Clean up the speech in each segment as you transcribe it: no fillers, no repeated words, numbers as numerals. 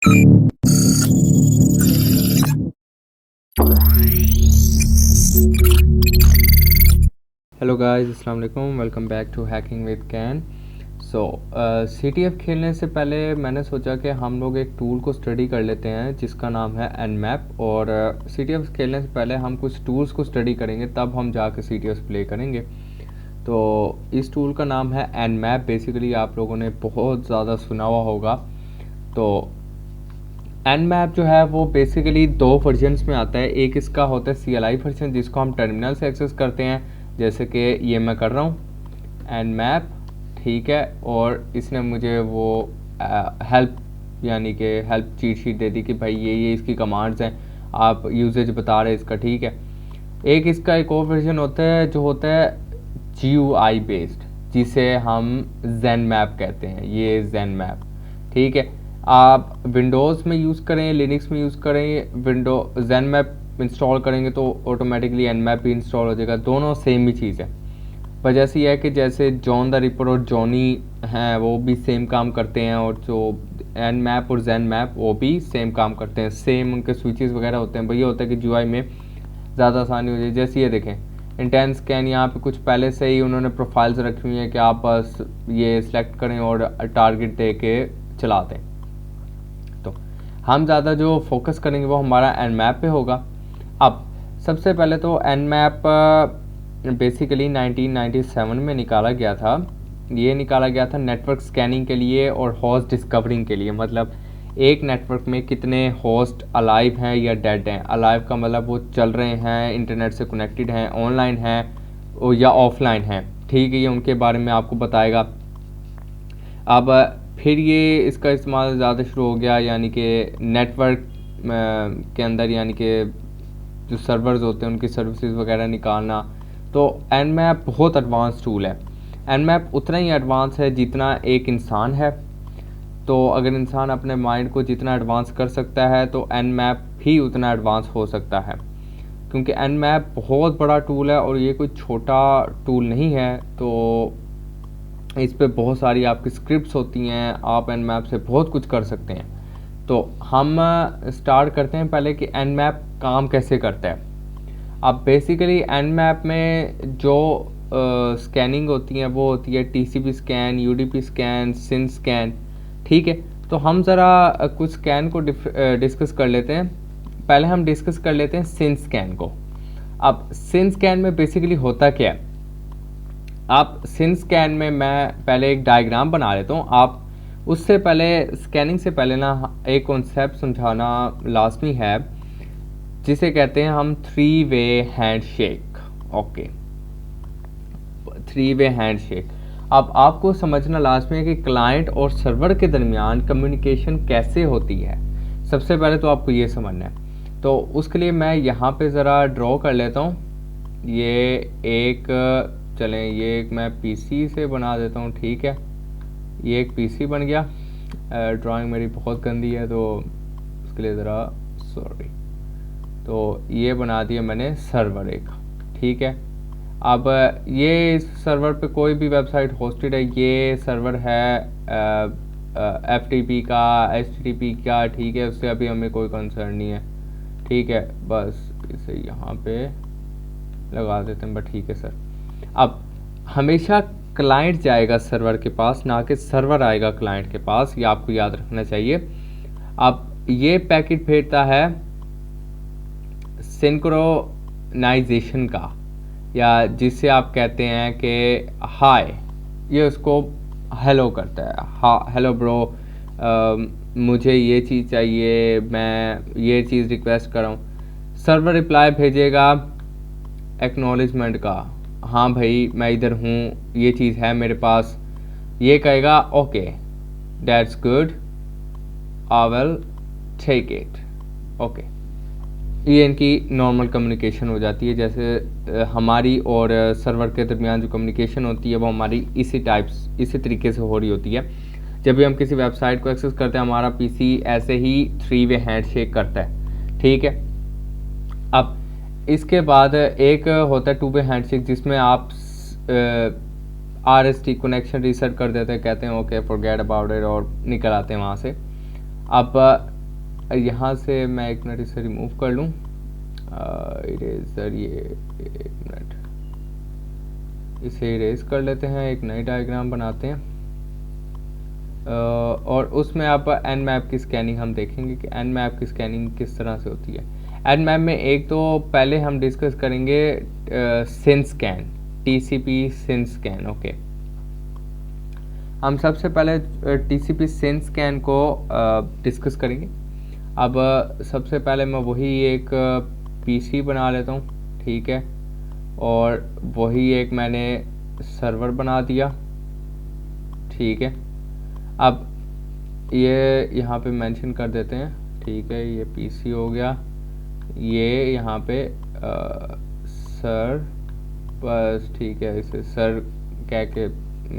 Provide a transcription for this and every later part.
Hello guys, अस्सलाम वालेकुम। Welcome back to hacking with कैन। CTF खेलने से पहले मैंने सोचा कि हम लोग एक टूल को स्टडी कर लेते हैं जिसका नाम है Nmap। और CTF खेलने से पहले हम कुछ टूल्स को स्टडी करेंगे, तब हम जाकर CTF प्ले करेंगे। तो इस टूल का नाम है Nmap। बेसिकली आप लोगों ने बहुत ज़्यादा सुना हुआ होगा। तो Nmap जो है वो बेसिकली दो वर्जन्स में आता है। एक इसका होता है CLI वर्जन, जिसको हम टर्मिनल से एक्सेस करते हैं, जैसे कि ये मैं कर रहा हूँ Nmap, ठीक है। और इसने मुझे वो हेल्प यानी कि हेल्प चीट शीट दे दी कि भाई ये इसकी कमांड्स हैं, आप यूजेज बता रहे इसका, ठीक है। एक इसका एक और वर्जन होता है जो होता है GUI बेस्ड, जिसे हम Zenmap कहते हैं। ये Zenmap, ठीक है। आप विंडोज़ में यूज़ करें, लिनक्स में यूज़ करें, Zenmap इंस्टॉल करेंगे तो ऑटोमेटिकली Nmap भी इंस्टॉल हो जाएगा। दोनों सेम ही चीज़ है। वजह से यह है कि जैसे जॉन द रिपर और जॉनी हैं वो भी सेम काम करते हैं, और जो Nmap और Zenmap वो भी सेम काम करते हैं। सेम उनके स्विचेस वगैरह होते हैं। भैया होता है कि GUI में ज़्यादा आसानी हो जाए। जैसे ये देखें इंटेंस स्कैन, यहाँ पे कुछ पहले से ही उन्होंने प्रोफाइल्स रखी हुई हैं कि आप बस ये सिलेक्ट करें और टारगेट दे के चला दें। तो हम ज़्यादा जो फोकस करेंगे वो हमारा Nmap पे होगा। अब सबसे पहले तो Nmap बेसिकली 1997 में निकाला गया था। ये निकाला गया था नेटवर्क स्कैनिंग के लिए और होस्ट डिस्कवरिंग के लिए। मतलब एक नेटवर्क में कितने होस्ट अलाइव हैं या डेड हैं। अलाइव का मतलब वो चल रहे हैं, इंटरनेट से कनेक्टेड हैं, ऑनलाइन हैं या ऑफलाइन हैं, ठीक है। ये उनके बारे में आपको बताएगा। अब फिर ये इसका इस्तेमाल ज़्यादा शुरू हो गया, यानी कि नेटवर्क के अंदर, यानी कि जो सर्वर्स होते हैं उनकी सर्विसेज वगैरह निकालना। तो Nmap बहुत एडवांस टूल है। Nmap उतना ही एडवांस है जितना एक इंसान है। तो अगर इंसान अपने माइंड को जितना एडवांस कर सकता है तो Nmap भी उतना एडवांस हो सकता है, क्योंकि Nmap बहुत बड़ा टूल है और ये कोई छोटा टूल नहीं है। तो इस पे बहुत सारी आपकी स्क्रिप्ट्स होती हैं, आप Nmap से बहुत कुछ कर सकते हैं। तो हम स्टार्ट करते हैं पहले कि Nmap काम कैसे करता है। अब बेसिकली Nmap में जो स्कैनिंग होती है वो होती है TCP scan, UDP scan, SYN scan, ठीक है। तो हम ज़रा कुछ स्कैन को डिस्कस कर लेते हैं। पहले हम डिस्कस कर लेते हैं SYN स्कैन को। अब SYN स्कैन में बेसिकली होता क्या है, आप SYN स्कैन में मैं पहले एक डायग्राम बना लेता हूँ। आप उससे पहले स्कैनिंग से पहले ना एक कॉन्सेप्ट समझाना लाजमी है, जिसे कहते हैं हम 3-वे हैंडशेक। ओके, 3-वे हैंडशेक। अब आपको समझना लाजमी है कि क्लाइंट और सर्वर के दरमियान कम्युनिकेशन कैसे होती है। सबसे पहले तो आपको ये समझना है। तो उसके लिए मैं यहाँ पे ज़रा ड्रॉ कर लेता हूँ। ये एक चलें, ये एक मैं पीसी से बना देता हूँ, ठीक है। ये एक पीसी बन गया। ड्राइंग मेरी बहुत गंदी है तो उसके लिए ज़रा सॉरी। तो ये बना दिया मैंने सर्वर एक, ठीक है। अब ये इस सर्वर पे कोई भी वेबसाइट होस्टेड है। ये सर्वर है FTP का, HTTP का, ठीक है। उससे अभी हमें कोई कंसर्न नहीं है, ठीक है। बस इसे यहाँ पे लगा देते हैं, बट ठीक है सर। अब हमेशा क्लाइंट जाएगा सर्वर के पास, ना कि सर्वर आएगा क्लाइंट के पास, ये आपको याद रखना चाहिए। अब ये पैकेट भेजता है सिंक्रोनाइजेशन का, या जिससे आप कहते हैं कि हाय, ये उसको हेलो करता है। हाँ हेलो ब्रो, मुझे ये चीज़ चाहिए, मैं ये चीज़ रिक्वेस्ट कर रहा हूँ। सर्वर रिप्लाई भेजेगा एक्नॉलेजमेंट का, हाँ भाई मैं इधर हूँ, ये चीज़ है मेरे पास। ये कहेगा okay that's good, I will take it, okay. ये इनकी नॉर्मल कम्युनिकेशन हो जाती है। जैसे हमारी और सर्वर के दरमियान जो कम्युनिकेशन होती है वो हमारी इसी तरीके से हो रही होती है। जब भी हम किसी वेबसाइट को एक्सेस करते हैं हमारा पीसी ऐसे ही 3-वे हैंडशेक करता है, ठीक है। अब इसके बाद एक होता है 2-वे हैंडशेक, जिसमें आप RST कनेक्शन रीसेट कर देते हैं, कहते हैं ओके फॉरगेट अबाउट इट और निकल आते हैं वहाँ से। अब यहाँ से मैं एक मिनट इसे रिमूव कर लूँ, इरेजर, ये एक मिनट इसे इरेज कर लेते हैं, एक नई डायग्राम बनाते हैं। और उसमें आप एन मैप की स्कैनिंग हम देखेंगे कि एन मैप की स्कैनिंग किस तरह से होती है। एन मैप में एक तो पहले हम डिस्कस करेंगे सिन स्कैन, टीसीपी सिन स्कैन। ओके, हम सबसे पहले टीसीपी सिन स्कैन को डिस्कस करेंगे। अब सबसे पहले मैं वही एक पीसी बना लेता हूँ, ठीक है, और वही एक मैंने सर्वर बना दिया, ठीक है। अब ये यहाँ पे मेंशन कर देते हैं, ठीक है, ये पीसी हो गया, ये यहाँ पे सर बस, ठीक है, इसे सर कह के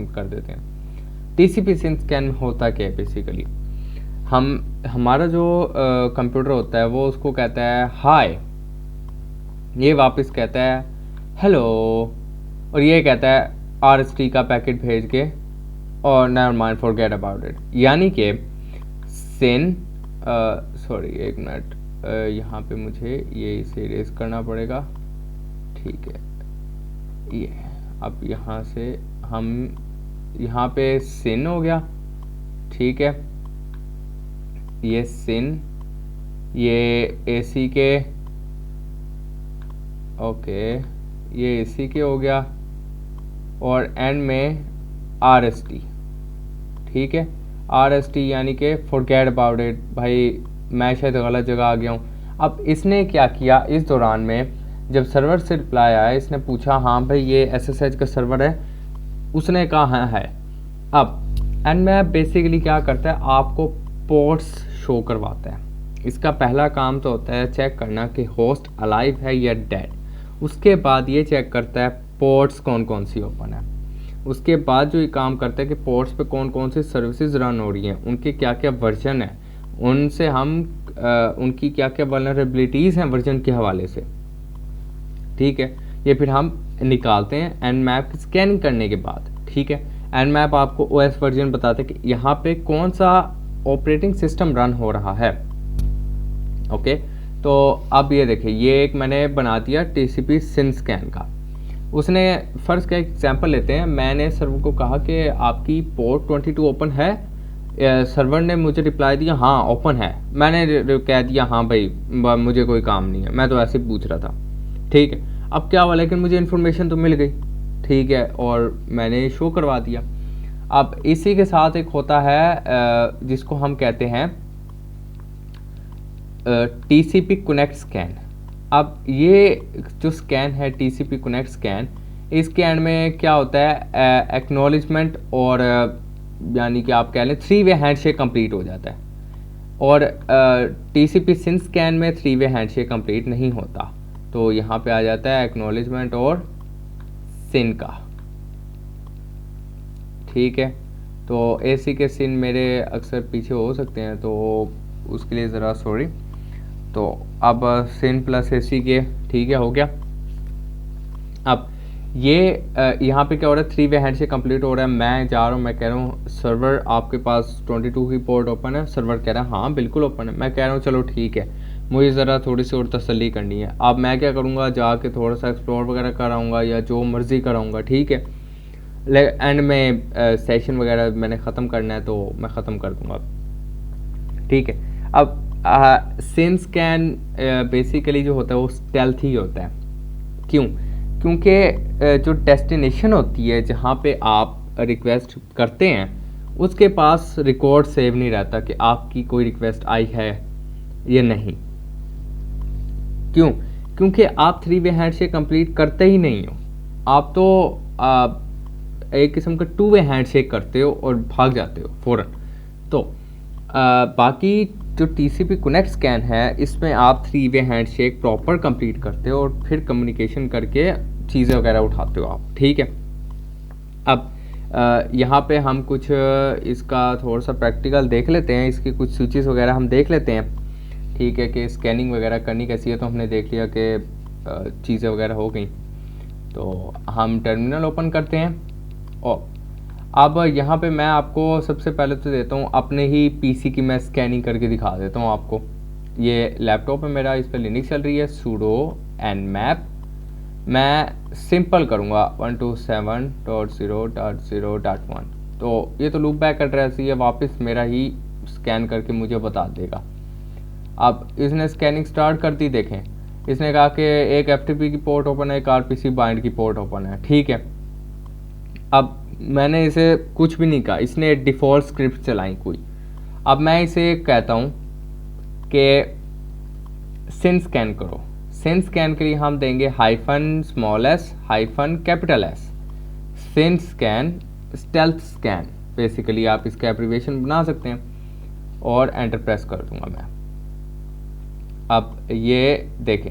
कर देते हैं। टीसीपी सिन स्कैन होता क्या है बेसिकली, हमारा जो कंप्यूटर होता है वो उसको कहता है हाय, ये वापस कहता है हेलो, और ये कहता है आरएसटी का पैकेट भेज के और never mind forget about it. यानी कि सिन, सॉरी एक मिनट, यहाँ पे मुझे ये इसे इरेज करना पड़ेगा, ठीक है, ये अब यहाँ से हम यहाँ पे सिन हो गया, ठीक है, ये सिन, ये एसी के, ओके, ये एसी के हो गया, और एंड में आरएसटी, ठीक है, आरएसटी यानी कि फॉरगेट अबाउट इट। भाई मैं शायद गलत जगह आ गया हूँ। अब इसने क्या किया, इस दौरान में जब सर्वर से रिप्लाई आया, इसने पूछा हाँ भाई ये एसएसएच का सर्वर है, उसने कहा हाँ है। अब एनमैप बेसिकली क्या करता है, आपको पोर्ट्स शो करवाता है। इसका पहला काम तो होता है चेक करना कि होस्ट अलाइव है या डेड। उसके बाद ये चेक करता है पोर्ट्स कौन कौन सी ओपन है। उसके बाद जो ये काम करता है कि पोर्ट्स पे कौन कौन सी सर्विसेज रन हो रही हैं, उनके क्या क्या वर्जन है, उनसे हम उनकी क्या क्या वल्नरेबिलिटीज़ हैं वर्जन के हवाले से, ठीक है, ये फिर हम निकालते हैं एनमैप की स्कैनिंग करने के बाद, ठीक है। एनमैप आपको ओएस वर्जन बताता है कि यहाँ पे कौन सा ऑपरेटिंग सिस्टम रन हो रहा है, ओके। तो अब ये देखिए, ये एक मैंने बना दिया टीसीपी सिन स्कैन का। उसने फर्स्ट का एग्जांपल लेते हैं, मैंने सर्वर को कहा कि आपकी पोर्ट 22 ओपन है, सर्वर ने मुझे रिप्लाई दिया हाँ ओपन है। मैंने कह दिया हाँ भाई मुझे कोई काम नहीं है, मैं तो ऐसे पूछ रहा था, ठीक है। अब क्या हुआ, लेकिन मुझे इन्फॉर्मेशन तो मिल गई, ठीक है, और मैंने शो करवा दिया। अब इसी के साथ एक होता है जिसको हम कहते हैं टीसीपी कनेक्ट स्कैन। अब ये जो स्कैन है टीसीपी कनेक्ट स्कैन, इस स्कैन में क्या होता है, एक्नॉलेजमेंट और यानी कि आप कह लें 3-वे हैंडशेक कंप्लीट हो जाता है, और टीसीपी सिन स्कैन में 3-वे हैंडशेक कंप्लीट नहीं होता। तो यहाँ पे आ जाता है एक्नॉलेजमेंट और सिन का, ठीक है। तो एसी के सिन मेरे अक्सर पीछे हो सकते हैं, तो उसके लिए ज़रा सॉरी। तो अब सिन प्लस एसी के, ठीक है, हो गया। अब ये यहाँ पे क्या हो रहा है, 3-वे हैंडशेक कंप्लीट हो रहा है। मैं जा रहा हूँ, मैं कह रहा हूँ सर्वर आपके पास 22 की पोर्ट ओपन है, सर्वर कह रहा है हाँ बिल्कुल ओपन है। मैं कह रहा हूँ चलो ठीक है, मुझे ज़रा थोड़ी सी और तसल्ली करनी है। अब मैं क्या करूँगा, जाके थोड़ा सा एक्सप्लोर वगैरह कराऊँगा या जो मर्ज़ी कराऊँगा, ठीक है। एंड में सेशन वगैरह मैंने ख़त्म करना है तो मैं ख़त्म कर दूँगा, ठीक है। अब सिन स्कैन बेसिकली जो होता है वो स्टेल्थ ही होता है। क्यों? क्योंकि जो डेस्टिनेशन होती है जहाँ पे आप रिक्वेस्ट करते हैं, उसके पास रिकॉर्ड सेव नहीं रहता कि आपकी कोई रिक्वेस्ट आई है या नहीं। क्यों? क्योंकि आप 3-वे हैंडशेक कंप्लीट करते ही नहीं हो, आप तो एक किस्म का 2-वे हैंडशेक करते हो और भाग जाते हो फ़ौरन। तो बाकी जो टीसीपी कनेक्ट स्कैन है, इसमें आप 3-वे हैंडशेक प्रॉपर कंप्लीट करते हो और फिर कम्युनिकेशन करके चीज़ें वगैरह उठाते हो आप, ठीक है। अब यहाँ पे हम कुछ इसका थोड़ा सा प्रैक्टिकल देख लेते हैं, इसकी कुछ स्विचेस वगैरह हम देख लेते हैं, ठीक है, कि स्कैनिंग वगैरह करनी कैसी है। तो हमने देख लिया कि चीज़ें वगैरह हो गई, तो हम टर्मिनल ओपन करते हैं। और अब यहाँ पे मैं आपको सबसे पहले तो देता हूँ अपने ही पीसी की, मैं स्कैनिंग करके दिखा देता हूँ आपको, ये लैपटॉप है मेरा, इस पर लिनक्स चल रही है, sudo nmap। मैं सिंपल करूँगा 127.0.0.1। तो ये तो लूप बैक एड्रेस ही है, वापस मेरा ही स्कैन करके मुझे बता देगा। अब इसने स्कैनिंग स्टार्ट कर दी, देखें इसने कहा कि एक FTP की पोर्ट ओपन है, एक RPC बाइंड की पोर्ट ओपन है, ठीक है। अब मैंने इसे कुछ भी नहीं कहा, इसने डिफ़ॉल्ट स्क्रिप्ट चलाई कोई। अब मैं इसे कहता हूँ कि सिन स्कैन करो। सिन स्कैन के लिए हम देंगे -s -S। सिन स्कैन स्टेल्थ स्कैन, बेसिकली आप इसका एब्रीविएशन बना सकते हैं, और एंटर प्रेस कर दूंगा मैं। अब ये देखें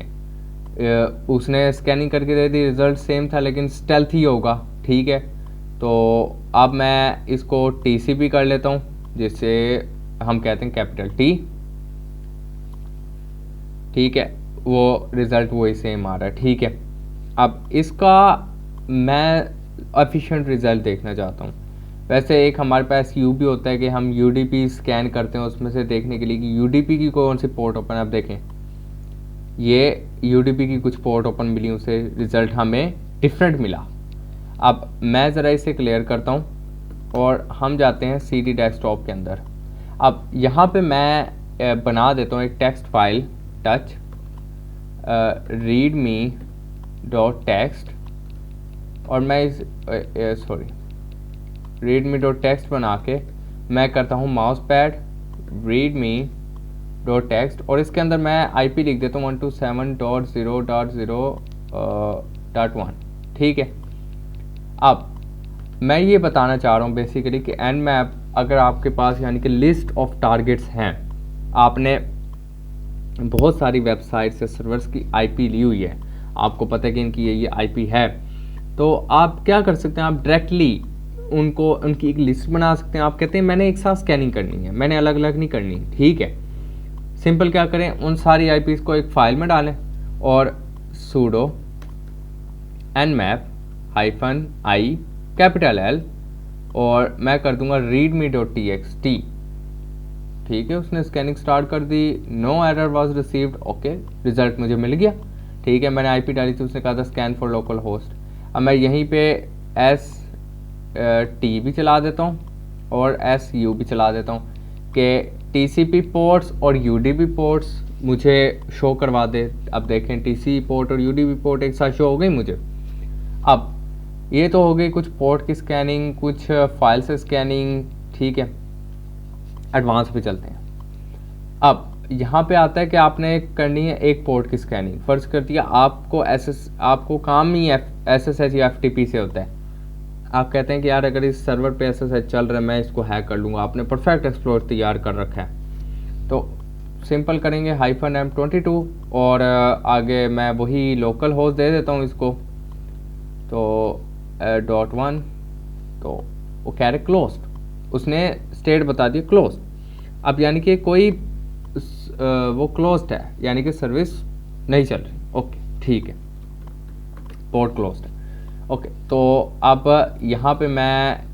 उसने स्कैनिंग करके दे दी, रिजल्ट सेम था लेकिन स्टेल्थ ही होगा, ठीक है। तो अब मैं इसको TCP कर लेता हूँ, जिससे हम कहते हैं कैपिटल T, ठीक है। वो रिज़ल्ट वही सेम आ रहा है, ठीक है। अब इसका मैं एफिशिएंट रिज़ल्ट देखना चाहता हूँ। वैसे एक हमारे पास यू भी होता है कि हम UDP स्कैन करते हैं उसमें से देखने के लिए कि UDP की कौन सी पोर्ट ओपन है। अब देखें ये UDP की कुछ पोर्ट ओपन मिली, उसे रिज़ल्ट हमें डिफरेंट मिला। अब मैं ज़रा इसे क्लियर करता हूँ और हम जाते हैं CD डेस्कटॉप के अंदर। अब यहाँ पे मैं बना देता हूँ एक टेक्स्ट फाइल टच readme.txt, और मैं इस readme.txt बना के मैं करता हूँ माउस पैड readme.txt, और इसके अंदर मैं IP लिख देता हूँ 127.0.0.1, ठीक है। अब मैं ये बताना चाह रहा हूँ बेसिकली कि nmap अगर आपके पास यानी कि लिस्ट ऑफ टारगेट्स हैं, आपने बहुत सारी वेबसाइट्स या सर्वर्स की IP ली हुई है, आपको पता है कि इनकी ये IP है, तो आप क्या कर सकते हैं, आप डायरेक्टली उनको उनकी एक लिस्ट बना सकते हैं। आप कहते हैं मैंने एक साथ स्कैनिंग करनी है, मैंने अलग अलग नहीं करनी, ठीक है। सिंपल क्या करें, उन सारी IPs को एक फाइल में डालें और sudo nmap -i capital L, और मैं कर दूंगा readme.txt, ठीक है। उसने स्कैनिंग स्टार्ट कर दी, no error was received, okay, result मुझे मिल गया, ठीक है। मैंने IP डाली थी, उसने कहा था स्कैन फॉर लोकल होस्ट। अब मैं यहीं पे ST भी चला देता हूँ और SU भी चला देता हूँ कि TCP पोर्ट्स और UDP पोर्ट्स मुझे शो करवा दे। अब देखें TCP पोर्ट और UDP पोर्ट एक साथ शो हो गई मुझे। अब ये तो हो गई कुछ पोर्ट की स्कैनिंग, कुछ फाइल से स्कैनिंग, ठीक है। एडवांस पे चलते हैं। अब यहाँ पे आता है कि आपने करनी है एक पोर्ट की स्कैनिंग। फ़र्ज़ कर दिया आपको काम ही SSH या FTP से होता है। आप कहते हैं कि यार अगर इस सर्वर पे SSH चल रहा है मैं इसको हैक कर लूँगा, आपने परफेक्ट एक्सप्लोर तैयार कर रखा है, तो सिंपल करेंगे -m22 और आगे मैं वही लोकल होस्ट दे देता हूँ इसको, तो .1, तो वो कह रहे क्लोज्ड, उसने स्टेट बता दिया क्लोज्ड। अब यानी कि कोई वो क्लोज्ड है, यानी कि सर्विस नहीं चल रही, ओके ठीक है, पोर्ट क्लोज्ड है, ओके। तो अब यहाँ पे मैं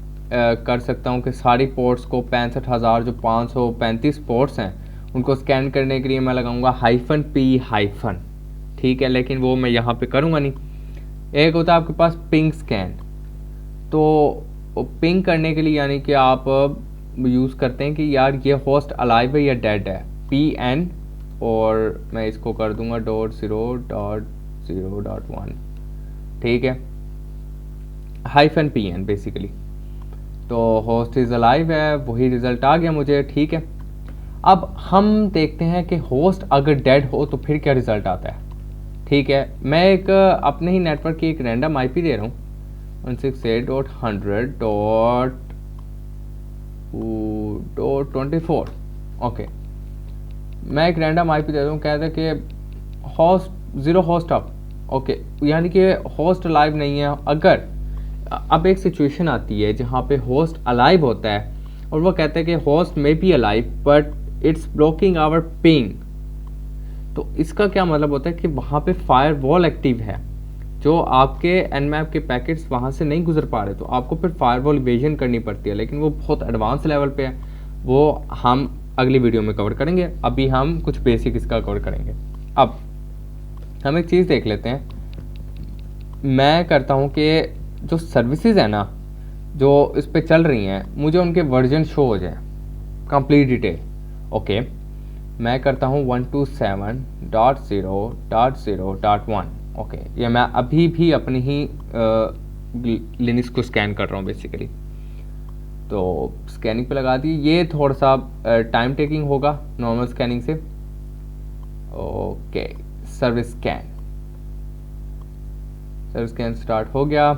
कर सकता हूँ कि सारी पोर्ट्स को 65,000 जो 535 पोर्ट्स हैं उनको स्कैन करने के लिए मैं लगाऊंगा -p-, ठीक है, लेकिन वो मैं यहाँ पे करूँगा नहीं। एक होता है आपके पास पिंग स्कैन, तो पिंग करने के लिए यानी कि आप यूज़ करते हैं कि यार ये होस्ट अलाइव है या डेड है, PN, और मैं इसको कर दूंगा .0.0.1, ठीक है, -PN बेसिकली। तो होस्ट इज़ अलाइव है, वही रिज़ल्ट आ गया मुझे, ठीक है। अब हम देखते हैं कि होस्ट अगर डेड हो तो फिर क्या रिज़ल्ट आता है, ठीक है। मैं एक अपने ही नेटवर्क की एक रैंडम IP दे रहा हूँ 168.100.24, ओके। मैं एक रैंडम IP दे रहा हूँ, कहते हैं कि होस्ट 0 होस्ट अप, ओके, यानी कि होस्ट अलाइव नहीं है। अगर अब एक सिचुएशन आती है जहाँ पे होस्ट अलाइव होता है और वो कहते हैं कि host may be alive but it's blocking our ping, तो इसका क्या मतलब होता है कि वहाँ पे फायर वॉल एक्टिव है, जो आपके nmap के पैकेट्स वहाँ से नहीं गुजर पा रहे, तो आपको फिर फायर वॉल इवेजन करनी पड़ती है, लेकिन वो बहुत एडवांस लेवल पे है, वो हम अगली वीडियो में कवर करेंगे। अभी हम कुछ बेसिक इसका कवर करेंगे। अब हम एक चीज़ देख लेते हैं। मैं करता हूँ कि जो सर्विसेज है ना जो इस पे चल रही हैं, मुझे उनके वर्जन शो हो जाए कंप्लीट डिटेल। ओके, मैं करता हूँ 127.0.0.1। ओके, ये मैं अभी भी अपनी ही लिनक्स को स्कैन कर रहा हूँ बेसिकली। तो स्कैनिंग पे लगा दी। ये थोड़ा सा टाइम टेकिंग होगा नॉर्मल स्कैनिंग से। ओके, सर्विस स्कैन स्टार्ट हो गया।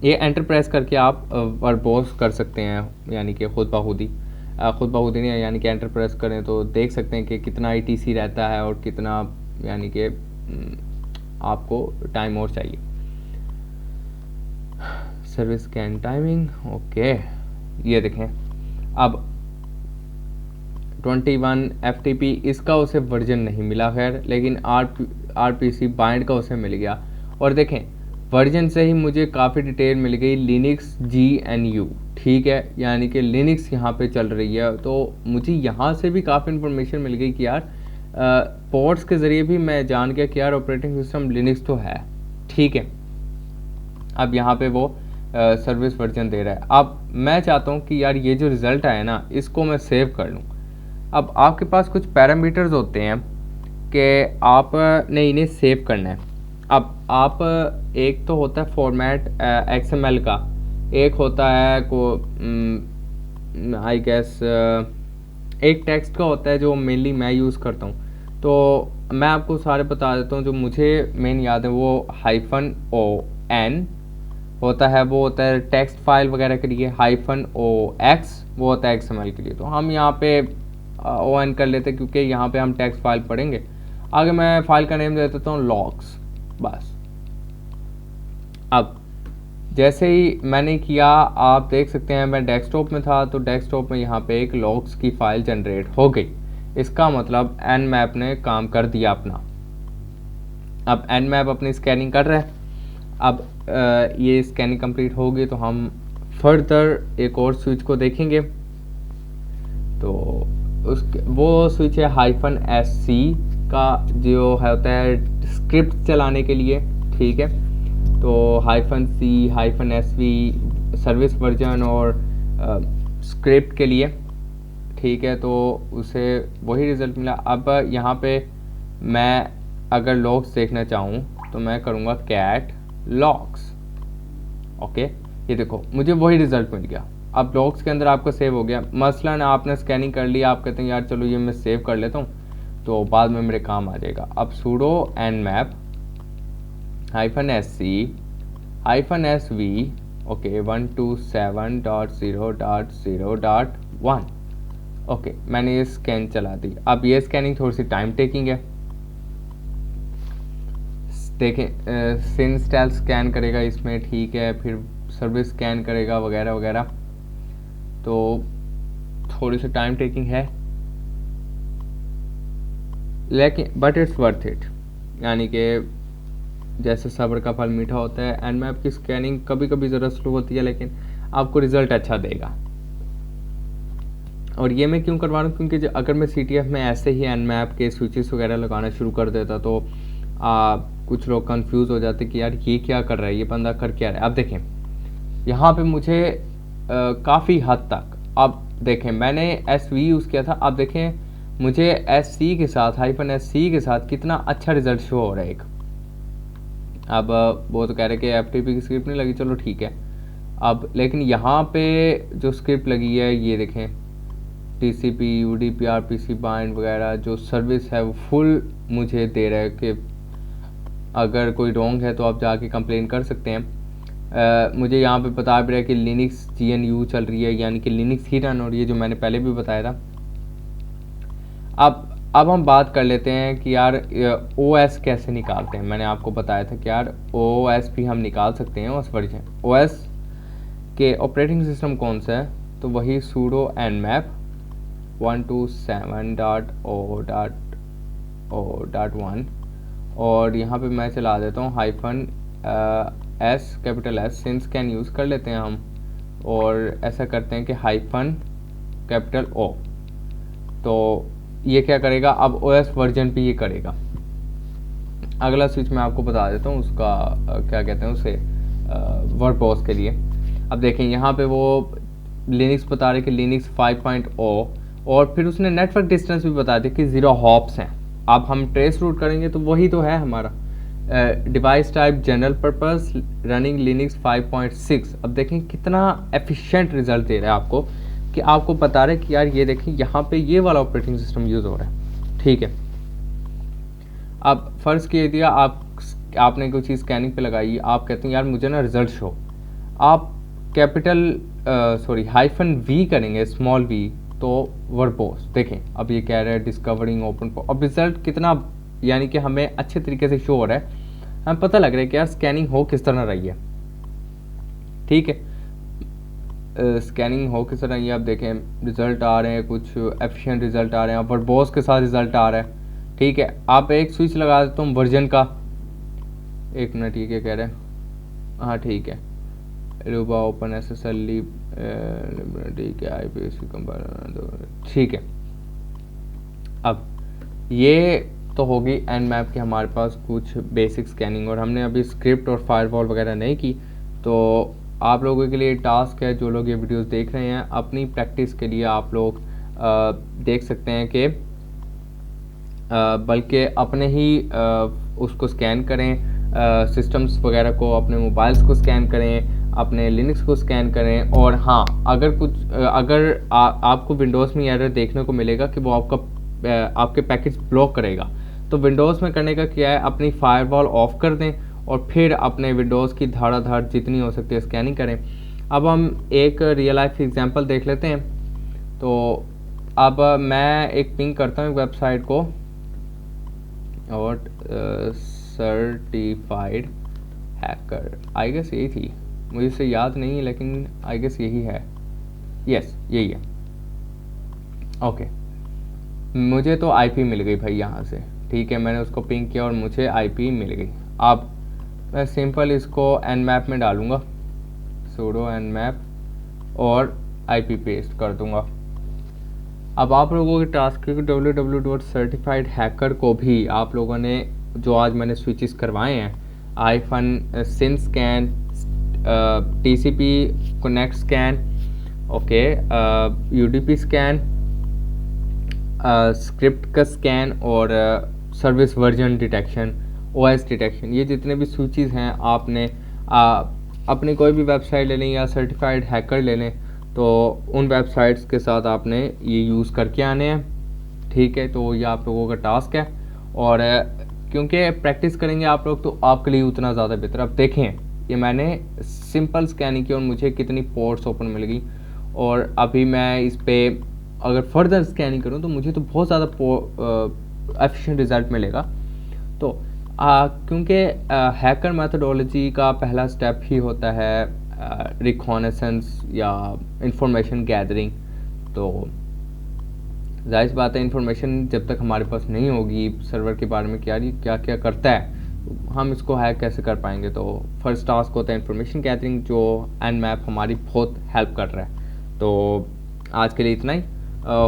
ये एंटर प्रेस करके आप वर्बोस कर सकते हैं, यानी कि खुद ब खुद नहीं है, यानी कि एंटर प्रेस करें तो देख सकते हैं कि कितना ईटीसी रहता है और कितना, यानी कि आपको टाइम और चाहिए। सर्विस स्कैन टाइमिंग, ओके, ये देखें। अब 21 FTP इसका उसे वर्जन नहीं मिला खैर, लेकिन RPC बाइंड का उसे मिल गया। और देखें वर्जन से ही मुझे काफ़ी डिटेल मिल गई लिनक्स GNU, ठीक है, यानी कि लिनक्स यहाँ पे चल रही है। तो मुझे यहाँ से भी काफ़ी इन्फॉर्मेशन मिल गई कि यार पोर्ट्स के ज़रिए भी मैं जान गया कि यार ऑपरेटिंग सिस्टम लिनक्स तो है, ठीक है। अब यहाँ पे वो सर्विस वर्जन दे रहा है। अब मैं चाहता हूँ कि यार ये जो रिज़ल्ट आया ना इसको मैं सेव कर लूँ। अब आपके पास कुछ पैरामीटर्स होते हैं कि आप ने इन्हें सेव करना है। अब आप एक तो होता है फॉर्मेट XML का, एक होता है को आई गेस एक टेक्स्ट का होता है जो मेनली मैं यूज़ करता हूँ। तो मैं आपको सारे बता देता हूँ। जो मुझे मेन याद है वो -ON होता है, वो होता है टेक्स्ट फाइल वगैरह के लिए। -OX वो होता है XML के लिए। तो हम यहाँ पे ON कर लेते हैं क्योंकि यहाँ पे हम टेक्स्ट फाइल पढ़ेंगे। आगे मैं फाइल का नेम दे देता हूँ लॉग्स, बस। अब जैसे ही मैंने किया आप देख सकते हैं मैं डेस्कटॉप में था, तो डेस्कटॉप में यहाँ पे एक लॉग्स की फाइल जनरेट हो गई। इसका मतलब Nmap ने काम कर दिया अपना। अब Nmap अपनी स्कैनिंग कर रहा है। अब ये स्कैनिंग कंप्लीट हो गई तो हम फर्दर एक और स्विच को देखेंगे। तो वो स्विच है -SC का, जो है होता है स्क्रिप्ट चलाने के लिए, ठीक है। तो -C -SV सर्विस वर्जन और स्क्रिप्ट के लिए, ठीक है। तो उसे वही रिज़ल्ट मिला। अब यहाँ पे मैं अगर लॉग्स देखना चाहूँ तो मैं करूँगा कैट लॉग्स। ओके, ये देखो मुझे वही रिज़ल्ट मिल गया। अब लॉग्स के अंदर आपका सेव हो गया। मसलन आपने स्कैनिंग कर लिया, आप कहते हैं यार चलो ये मैं सेव कर लेता हूँ तो बाद में मेरे काम आ जाएगा। अब sudo nmap -SC -SV okay 127.0.0.1। Okay, मैंने ये स्कैन चला दी। अब ये स्कैनिंग थोड़ी सी टाइम टेकिंग है। देखें सिनस्टेल स्कैन करेगा इसमें, ठीक है, फिर सर्विस स्कैन करेगा वगैरह वगैरह। तो थोड़ी सी टाइम टेकिंग है, लेकिन बट इट्स वर्थ इट, यानी कि जैसे सब्र का फल मीठा होता है। Nmap की स्कैनिंग कभी कभी ज़रा स्लो होती है, लेकिन आपको रिज़ल्ट अच्छा देगा। और ये मैं क्यों करवा रहा हूँ, क्योंकि अगर मैं CTF में ऐसे ही Nmap के स्विचेस वगैरह लगाना शुरू कर देता तो कुछ लोग कंफ्यूज हो जाते कि यार ये क्या कर रहा है, ये बंदा कर क्या रहा है। अब देखें यहाँ पे मुझे काफ़ी हद तक, अब देखें मैंने SV यूज़ किया था। अब देखें मुझे SC के साथ -SC के साथ कितना अच्छा रिज़ल्ट शो हो रहा है एक। अब वो तो कह रहे कि FTP की स्क्रिप्ट नहीं लगी, चलो ठीक है। अब लेकिन यहाँ पे जो स्क्रिप्ट लगी है ये देखें, TCP UDP RPC बाइंड वगैरह जो सर्विस है वो फुल मुझे दे रहा है कि अगर कोई रॉन्ग है तो आप जाके कंप्लेन कर सकते हैं। मुझे यहाँ पे बता भी रहा है कि लिनक्स GNU चल रही है, यानी कि लिनक्स ही रन हो रही है, जो मैंने पहले भी बताया था। अब हम बात कर लेते हैं कि यार OS कैसे निकालते हैं। मैंने आपको बताया था कि यार OS भी हम निकाल सकते हैं। OS वर्जन, OS के ऑपरेटिंग सिस्टम कौन सा है, तो वही sudo nmap 127.0.0.1 और यहाँ पे मैं चला देता हूँ -S capital S since can use कर लेते हैं हम, और ऐसा करते हैं कि -O तो ये क्या करेगा, अब OS वर्जन पे ये करेगा। अगला स्विच मैं आपको बता देता हूँ उसका क्या कहते हैं उसे, वर्बोस के लिए। अब देखें यहाँ पे वो लिनक्स बता रहे कि लिनक्स 5.0, और फिर उसने नेटवर्क डिस्टेंस भी बता दिया कि 0 हॉप्स हैं। अब हम ट्रेस रूट करेंगे तो वही तो है हमारा device type general purpose running Linux 5.6। अब देखें कितना एफिशिएंट रिजल्ट दे रहा है आपको, कि आपको बता रहे कि यार ये देखें यहाँ पे ये वाला ऑपरेटिंग सिस्टम यूज़ हो रहा है। ठीक है, अब फ़र्ज़ किए दिया आपने कोई चीज़ स्कैनिंग पे लगाई, आप कहते हैं यार मुझे ना रिज़ल्ट शो, आप कैपिटल -V करेंगे, स्मॉल v, तो वर्बोस देखें अब ये कह रहा है डिस्कवरिंग ओपन। अब रिज़ल्ट कितना, यानी कि हमें अच्छे तरीके से शो हो रहा है, हमें पता लग रहा है कि यार स्कैनिंग हो किस तरह रही है। ठीक है, स्कैनिंग हो किस तरह ये आप देखें, रिज़ल्ट आ रहे हैं, कुछ एफिशिएंट रिज़ल्ट आ रहे हैं, वर्बोस के साथ रिज़ल्ट आ रहा है। ठीक है, आप एक स्विच लगा देता हूँ वर्जन का, एक मिनट, ये क्या कह रहे हैं, हाँ ठीक है, रूबा ओपन SSL ठीक है, IPC कंपाइलर, ठीक है। अब ये तो होगी Nmap की हमारे पास कुछ बेसिक स्कैनिंग, और हमने अभी स्क्रिप्ट और फायरवॉल वगैरह नहीं की। तो आप लोगों के लिए टास्क है, जो लोग ये वीडियोस देख रहे हैं, अपनी प्रैक्टिस के लिए आप लोग देख सकते हैं कि बल्कि अपने ही उसको स्कैन करें, सिस्टम्स वगैरह को, अपने मोबाइल्स को स्कैन करें, अपने लिनक्स को स्कैन करें। और हाँ, अगर कुछ आपको विंडोज़ में एरर देखने को मिलेगा कि वो आपके पैकेज ब्लॉक करेगा, तो विंडोज़ में करने का क्या है, अपनी फायरवॉल ऑफ कर दें और फिर अपने विंडोज़ की धड़ाधड़ जितनी हो सकती है स्कैनिंग करें। अब हम एक रियल लाइफ एग्जांपल देख लेते हैं। तो अब मैं एक पिंग करता हूँ वेबसाइट को, और सर्टिफाइड हैकर, आई गेस यही थी, मुझे इसे याद नहीं है लेकिन आई गेस यही है, यस यही है। ओके, मुझे तो आईपी मिल गई भाई यहाँ से। ठीक है, मैंने उसको पिंग किया और मुझे आईपी मिल गई। अब मैं सिंपल इसको nmap में डालूँगा, sudo nmap, और आईपी पेस्ट कर दूँगा। अब आप लोगों के टास्क है कि www.certifiedhacker को भी आप लोगों ने, जो आज मैंने स्विचेस करवाए हैं, -SYN TCP connect scan, okay, UDP scan, script का स्कैन, और service version detection, OS detection, ये जितने भी स्विचेस हैं आपने अपनी कोई भी वेबसाइट ले लें या सर्टिफाइड हैकर ले लें, तो उन वेबसाइट्स के साथ आपने ये यूज़ करके आने हैं। ठीक है, तो ये आप लोगों का टास्क है, और क्योंकि प्रैक्टिस करेंगे आप लोग तो आपके लिए उतना ज़्यादा बेहतर। अब देखें, ये मैंने सिंपल स्कैनिंग की और मुझे कितनी पोर्ट्स ओपन मिल गई, और अभी मैं इस पर अगर फर्दर स्कैनिंग करूँ तो मुझे तो बहुत ज़्यादा एफिशिएंट रिज़ल्ट मिलेगा। तो क्योंकि हैकर मेथोडोलॉजी का पहला स्टेप ही होता है रिकॉनेसेंस या इंफॉर्मेशन गैदरिंग। तो जाहिर सी बात है, इंफॉर्मेशन जब तक हमारे पास नहीं होगी सर्वर के बारे में क्या क्या करता है, हम इसको हैक कैसे कर पाएंगे। तो फर्स्ट टास्क होता है इंफॉर्मेशन गैदरिंग, जो Nmap हमारी बहुत हेल्प कर रहा है। तो आज के लिए इतना ही।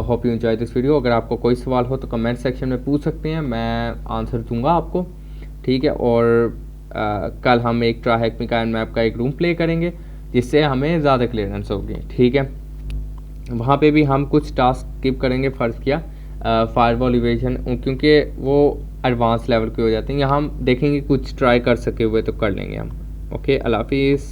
Hope you enjoy this video. अगर आपको कोई सवाल हो तो कमेंट सेक्शन में पूछ सकते हैं, मैं आंसर दूंगा आपको। ठीक है, और कल हम एक ट्राहैकमिका Nmap का एक रूम प्ले करेंगे, जिससे हमें ज़्यादा क्लियरेंस होगी। ठीक है, वहाँ पे भी हम कुछ टास्क स्किप करेंगे, फ़र्ज़ किया फायरवॉल इवेजन, क्योंकि वो एडवांस लेवल के हो जाते हैं। यहाँ हम देखेंगे कुछ ट्राई कर सके हुए तो कर लेंगे हम। ओके, अल्लाह हाफिज़।